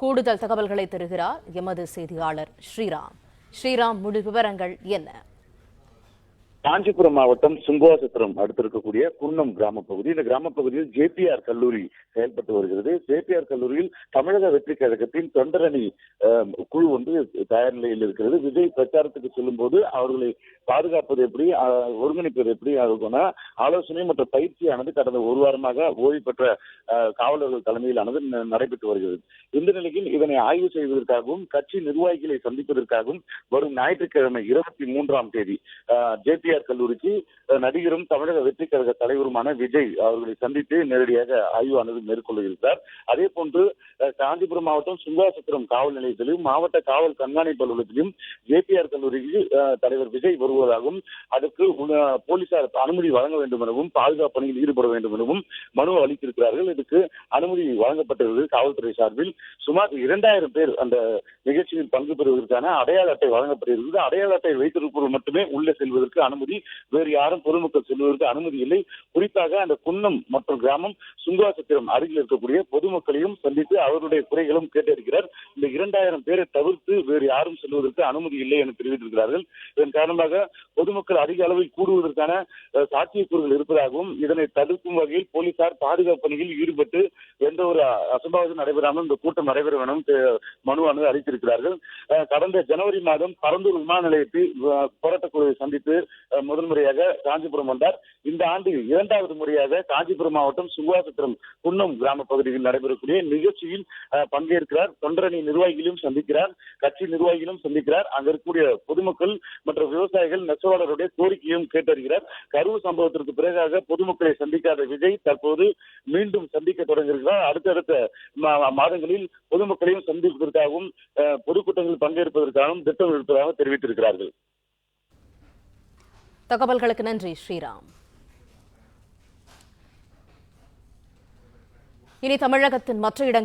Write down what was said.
கூடுதல் தகவல்களை தருகிறார் எமது செய்தியாளர் ஸ்ரீராம். ஸ்ரீராம், முழு விவரங்கள் என்ன? காஞ்சிபுரம் மாவட்டம் சுங்கவாசத்திரம் அடுத்திருக்கக்கூடிய குன்னம் கிராம பகுதி. இந்த கிராம பகுதியில் ஜேபிஆர் கல்லூரி செயல்பட்டு வருகிறது. ஜேபிஆர் கல்லூரியில் தமிழக வெற்றி கழகத்தின் தொண்டரணி குழு தயார் நிலையில் இருக்கிறது. விஜய் பிரச்சாரத்துக்கு செல்லும் போது அவர்களை பாதுகாப்பது எப்படி, ஒருங்கிணைப்பது எப்படி, அதுக்கான ஆலோசனை மற்றும் பயிற்சியானது கடந்த ஒரு வாரமாக ஓய்வு பெற்ற காவலர்கள் தலைமையிலானது நடைபெற்று வருகிறது. இந்த நிலையில் இதனை ஆய்வு செய்வதற்காகவும் கட்சி நிர்வாகிகளை சந்திப்பதற்காகவும் வரும் ஞாயிற்றுக்கிழமை 23ஆம் தேதி ஜேபிஆர் கல்லூரிக்கு நடிகரும் தமிழக வெற்றி கழக தலைவருமான விஜய் அவர்களை சந்தித்து நேரடியாக ஆய்வானது மேற்கொள்ள இருக்கிறார். அதே போன்று காஞ்சிபுரம் மாவட்டம் சுங்காசத்திரம் காவல் நிலையத்திலும் மாவட்ட காவல் கண்காணிப்பு அலுவலகத்திலும் ஜேபிஆர் கல்லூரிக்கு தலைவர் விஜய் வருவதாகவும் அதற்கு போலீசார் அனுமதி வழங்க வேண்டும் எனவும் பாதுகாப்பு பணியில் ஈடுபட வேண்டும் எனவும் மனு அளித்திருக்கிறார்கள். இதுக்கு அனுமதி வழங்கப்பட்டிருக்கிறது. காவல்துறை சார்பில் சுமார் 2000 பேர் அந்த நிகழ்ச்சியில் பங்கு பெறுவதற்கான அடையாள அட்டை வழங்கப்பட்டிருக்கிறது. அடையாள அட்டை வைத்திருப்பவர்கள் மட்டுமே உள்ளே செல்வதற்கு அனுமதி, வேறு யாரும் பொதுமக்கள் செல்வதற்கு அனுமதி இல்லை. குறிப்பாக அந்த குன்னம் மற்றும் கிராமம் சுங்குவாசத்திரம் அருகில் இருக்கக்கூடிய பொதுமக்களையும் சந்தித்து அவருடைய குறைகளும் கேட்டிருக்கிறார். இந்த 2000 பேரை தவிர்த்து வேறு யாரும் செல்வதற்கு அனுமதி இல்லை என தெரிவித்திருக்கிறார்கள். இதன் காரணமாக பொதுமக்கள் அதிக அளவில் கூடுவதற்கான சாத்தியக்கூறுகள் இருப்பதாகவும் இதனை தடுக்கும் வகையில் போலீசார் பாதுகாப்பு பணியில் ஈடுபட்டு எந்த ஒரு அசம்பாவிதம் நடைபெறாமல் இந்த கூட்டம் நடைபெற வேண்டும் மனுவானது அளித்திருக்கிறார்கள். கடந்த ஜனவரி மாதம் பரந்தூர் விமான நிலையத்தில் போராட்டக்குழுவை சந்தித்து முதல் முறையாக காஞ்சிபுரம் வந்தார். இந்த ஆண்டு 2வது முறையாக காஞ்சிபுரம் மாவட்டம் சுங்குவாசத்திரம் குன்னம் கிராம பகுதியில் நடைபெறக்கூடிய நிகழ்ச்சியில் பங்கேற்கிறார். தொண்டரணி நிர்வாகிகளையும் சந்திக்கிறார், கட்சி நிர்வாகிகளும் சந்திக்கிறார். அங்க இருக்கக்கூடிய பொதுமக்கள் மற்றும் விவசாயிகள் நெசவாளருடைய கோரிக்கையும் கேட்டறிகிறார். கரூர் சம்பவத்திற்கு பிறகாக பொதுமக்களை சந்திக்காத விஜய் தற்போது மீண்டும் சந்திக்க தொடங்கியிருக்கிறார். அடுத்தடுத்த மாதங்களில் பொதுமக்களையும் சந்திப்பதற்காகவும் பொதுக்கூட்டங்களில் பங்கேற்பதற்காகவும் திட்டம் இருப்பதாக தெரிவித்திருக்கிறார்கள். தகவல்களுக்கு நன்றி ஸ்ரீராம். இனி தமிழகத்தின் மற்ற இடங்கள்